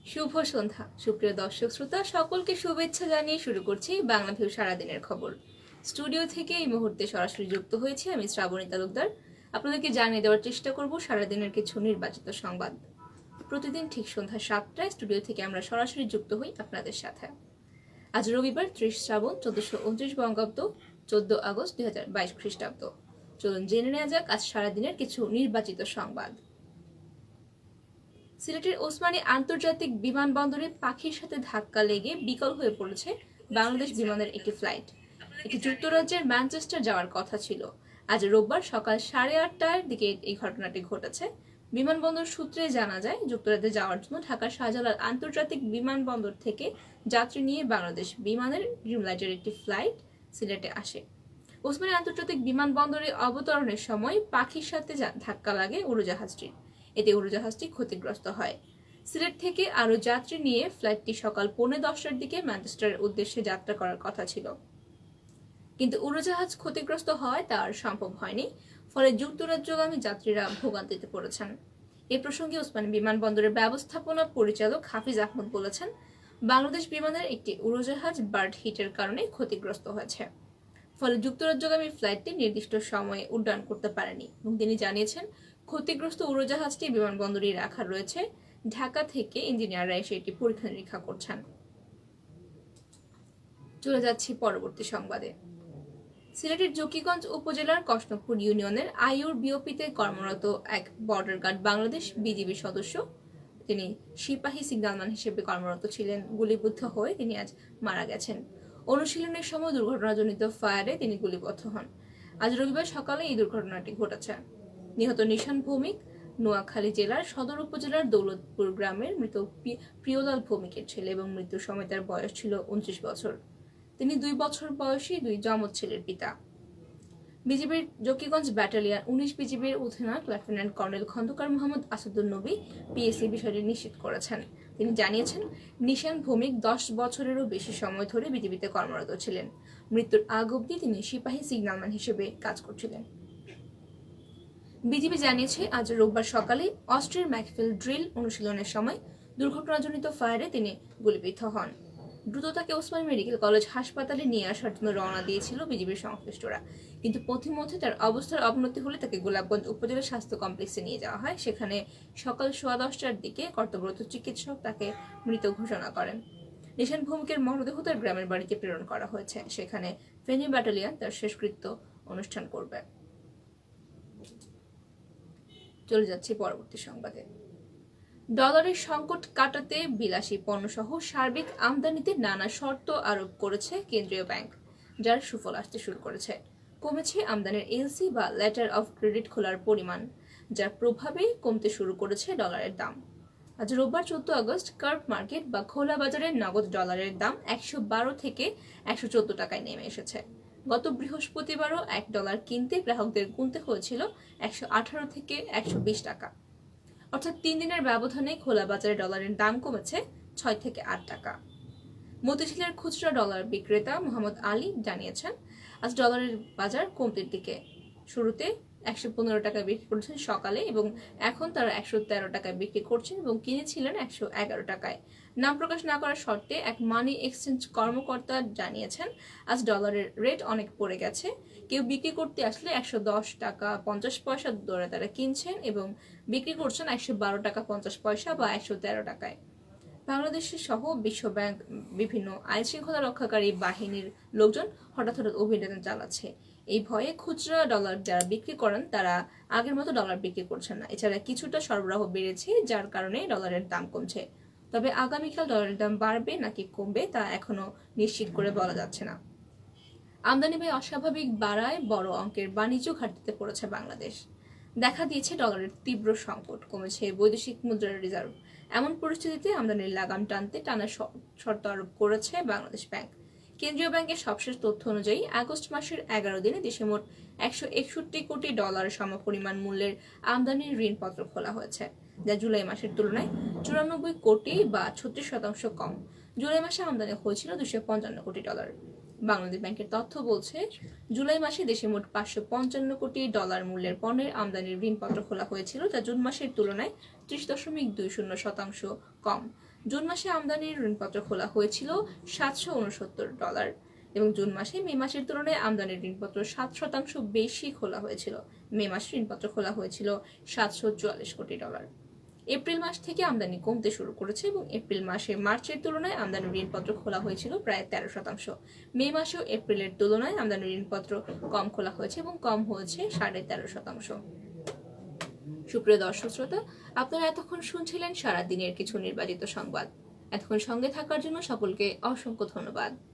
শুভ সন্ধ্যা সুপ্রিয় দর্শক শ্রোতা সকলকে শুভেচ্ছা জানিয়ে শুরু করছি বাংলাভিউ সারাদিনের খবর। স্টুডিও থেকে এই মুহূর্তে সরাসরি যুক্ত হয়েছে আমি শ্রাবণী তালুকদার। আপনাদেরকে জানিয়ে দেওয়ার চেষ্টা করব সারাদিনের কিছু নির্বাচিত সংবাদ। প্রতিদিন ঠিক সন্ধ্যা 7টায় স্টুডিও থেকে আমরা সরাসরি যুক্ত হই আপনাদের সাথে। আজ রবিবার 30 শ্রাবণ 1429 বঙ্গাব্দ 14 আগস্ট 2022 খ্রিস্টাব্দ। চলুন জেনে নেওয়া যাক আজ সারাদিনের কিছু নির্বাচিত সংবাদ। সিলেটের ওসমানী আন্তর্জাতিক বিমানবন্দরে পাখির সাথে ধাক্কা লেগে বিকল হয়ে পড়েছে বাংলাদেশ বিমানের একটি ফ্লাইট। এটি যুক্তরাজ্যের ম্যানচেস্টার যাওয়ার কথা ছিল। আজ রোববার সকাল 8:30টার দিকে এই ঘটনাটি ঘটেছে। বিমানবন্দর সূত্রে জানা যায়, যুক্তরাজ্যে যাওয়ার জন্য ঢাকার শাহজালাল আন্তর্জাতিক বিমানবন্দর থেকে যাত্রী নিয়ে বাংলাদেশ বিমানের ড্রিমলাইটের একটি ফ্লাইট সিলেটে আসে। ওসমানী আন্তর্জাতিক বিমানবন্দরে অবতরণের সময় পাখির সাথে ধাক্কা লাগে উড়োজাহাজটির। এতে উড়োজাহাজটি ক্ষতিগ্রস্ত হয়। সিলেট থেকে আরও যাত্রী নিয়ে ফ্লাইটটি সকাল 10:45টার দিকে ম্যানচেস্টারের উদ্দেশ্যে যাত্রা করার কথা ছিল, কিন্তু উড়োজাহাজ ক্ষতিগ্রস্ত হওয়ায় তা আর সম্ভব হয়নি। ফলে যুক্তরাজ্যগামী যাত্রীরা ভোগান্তিতে পড়েছেন। এ প্রসঙ্গে ওসমানী বিমানবন্দরের ব্যবস্থাপনা পরিচালক হাফিজ আহমদ বলেছেন, বাংলাদেশ বিমানের একটি উড়োজাহাজ বার্ড হিটের কারণে ক্ষতিগ্রস্ত হয়েছে। ফলে যুক্তরাজ্যগামী ফ্লাইটটি নির্দিষ্ট সময়ে উড্ডয়ন করতে পারেনি এবং তিনি জানিয়েছেন, ক্ষতিগ্রস্ত উড়োজাহাজটি বিমানবন্দরেই রাখা রয়েছে। ঢাকা থেকে ইঞ্জিনিয়াররা এসে এটি পরীক্ষা নিরীক্ষা করছেন। চলে যাচ্ছি পরবর্তী সংবাদে। সিলেটের জকিগঞ্জ উপজেলার কৃষ্ণপুর ইউনিয়নের আইউর বিওপিতে কর্মরত এক বর্ডার গার্ড বাংলাদেশ বিজিবি সদস্য, তিনি সিপাহী সিগন্যালম্যান হিসেবে কর্মরত ছিলেন, গুলিবিদ্ধ হয়ে তিনি আজ মারা গেছেন। অনুশীলনের সময় দুর্ঘটনাজনিত ফায়ারে তিনি গুলিবিদ্ধ হন। আজ রবিবার সকালে এই দুর্ঘটনাটি ঘটেছে। নিহত নিশান ভৌমিক নোয়াখালী জেলার সদর উপজেলার দৌলতপুর গ্রামের মৃত প্রিয়লাল ভৌমিকের ছেলে এবং মৃত্যুর সময় তার বয়স ছিল 29 বছর। তিনি 2 বছর বয়সী 2 যমজ ছেলের পিতা। বিজিবির জকিগঞ্জ ব্যাটালিয়ন 19 বিজিবির অধিনায়ক লেফটেন্যান্ট কর্নেল খন্দকার মোহাম্মদ আসাদুল নবী পিএসসি বিষয়টি নিশ্চিত করেছেন। তিনি জানিয়েছেন, নিশান ভৌমিক 10 বছরেরও বেশি সময় ধরে বিজিবিতে কর্মরত ছিলেন। মৃত্যুর আগ অবধি তিনি সিপাহী সিগন্যালম্যান হিসেবে কাজ করছিলেন। বিজিবি জানিয়েছে, আজ রোববার সকালে অস্ট্রের ম্যাকফিল ড্রিল অনুশীলনের সময় দুর্ঘটনাজনিত ফায়ারে তিনি গুলিবিদ্ধ হন। দ্রুত তাকে ওসমানী মেডিকেল কলেজ হাসপাতালে নিয়ে আসার জন্য রওনা দিয়েছিল বিজিবির সংশ্লিষ্টরা, কিন্তু পথিমধ্যে তার অবস্থার অবনতি হলে তাকে গোলাপগঞ্জ উপজেলা স্বাস্থ্য কমপ্লেক্সে নিয়ে যাওয়া হয়। সেখানে সকাল 10:15টার দিকে কর্তব্যরত চিকিৎসক তাকে মৃত ঘোষণা করেন। নিশান ভৌমিকের মরদেহ তার গ্রামের বাড়িতে প্রেরণ করা হয়েছে। সেখানে ফেনী ব্যাটালিয়ন তার শেষকৃত্য অনুষ্ঠান করবে। চলে যাচ্ছি পরবর্তী সংবাদে। ডলারের সংকট কাটাতে বিলাসী পণ্যসহ সার্বিক আমদানিতে নানা শর্ত আরোপ করেছে কেন্দ্রীয় ব্যাংক, যার সুফল আসতে শুরু করেছে। কমেছে আমদানির এলসি বা লেটার অফ ক্রেডিট খোলার পরিমাণ, যার প্রভাবে কমতে শুরু করেছে ডলারের দাম। আজ রোববার 14 আগস্ট কার্ভ মার্কেট বা খোলা বাজারে নগদ ডলারের দাম 112 থেকে 114 টাকায় নেমে এসেছে। গত বৃহস্পতিবারও $1 কিনতে গ্রাহকদের গুনতে হয়েছিল 118 থেকে 120 টাকা। অর্থাৎ 3 দিনের ব্যবধানে খোলা বাজারে ডলারের দাম কমেছে 6 থেকে 8 টাকা। মতিঝিলের খুচরা ডলার বিক্রেতা মোহাম্মদ আলী জানিয়েছেন, আজ ডলারের বাজার কমতির দিকে। শুরুতে 115 টাকায় বিক্রি করেছেন সকালে এবং এখন তারা 113 টাকায় বিক্রি করছেন এবং কিনেছিলেন 111 টাকায়। নাম প্রকাশ না করার শর্তে এক মানি এক্সচেঞ্জ কর্মকর্তা জানিয়েছেন, আজ ডলারের রেট অনেক পড়ে গেছে। কেউ বিক্রি করতে আসলে 110 টাকা 50 পয়সা দরে তারা কিনছেন এবং বিক্রি করছেন 112 টাকা 50 পয়সা বা 113 টাকায়। বাংলাদেশের সহ বিশ্ব ব্যাংক বিভিন্ন আইন শৃঙ্খলা রক্ষাকারী বাহিনীর লোকজন হঠাৎ অভিযান চালাচ্ছে। এই ভয়ে খুচরা ডলার যারা বিক্রি করেন তারা আগের মতো ডলার বিক্রি করছেন না। এছাড়া কিছুটা সরবরাহ বেড়েছে, যার কারণে ডলারের দাম কমছে। তবে আগামীকাল ডলারের দাম বাড়বে নাকি কমবে তা এখনো নিশ্চিত করে বলা যাচ্ছে না। আমদানি ব্যয় অস্বাভাবিক বাড়ায় বড় অঙ্কের বাণিজ্য ঘাটতিতে পড়েছে বাংলাদেশ। দেখা দিয়েছে ডলারের তীব্র সংকট, কমেছে বৈদেশিক মুদ্রার রিজার্ভ। এমন পরিস্থিতিতে আমদানির লাগাম টানতে টানা শর্ত আরোপ করেছে বাংলাদেশ ব্যাংক। কেন্দ্রীয় ব্যাংকের সবশেষ তথ্য অনুযায়ী আগস্ট মাসের 11 দিনে দেশে মোট 161 কোটি ডলার সমপরিমাণ মূল্যের আমদানির ঋণপত্র খোলা হয়েছে, যা জুলাই মাসের তুলনায় 94 কোটি বা 36% কম। জুলাই মাসে আমদানি হয়েছিল 255 কোটি ডলার। বাংলাদেশ ব্যাংকের তথ্য বলছে, জুলাই মাসে দেশে মোট 555 কোটি ডলার মূল্যের পণ্যের আমদানির ঋণপত্র খোলা হয়েছিল, যা জুন মাসের তুলনায় 30.20% কম। জুন মাসে আমদানির ঋণপত্র খোলা হয়েছিল $769 এবং জুন মাসে মে মাসের তুলনায় আমদানির ঋণপত্র 7% বেশি খোলা হয়েছিল। মে মাসে ঋণপত্র খোলা হয়েছিল $744 কোটি। এপ্রিল মাস থেকে আমদানি কমতে শুরু করেছে এবং এপ্রিল মাসে মার্চের তুলনায় আমদানির ঋণপত্র খোলা হয়েছিল প্রায় 13%। মে মাসেও এপ্রিলের তুলনায় আমদানির ঋণপত্র কম খোলা হয়েছে এবং কম হয়েছে 13.5%। সুপ্রিয় দর্শক শ্রোতা, আপনারা এতক্ষণ শুনছিলেন সারাদিনের কিছু নির্বাচিত সংবাদ। এতক্ষণ সঙ্গে থাকার জন্য সকলকে অসংখ্য ধন্যবাদ।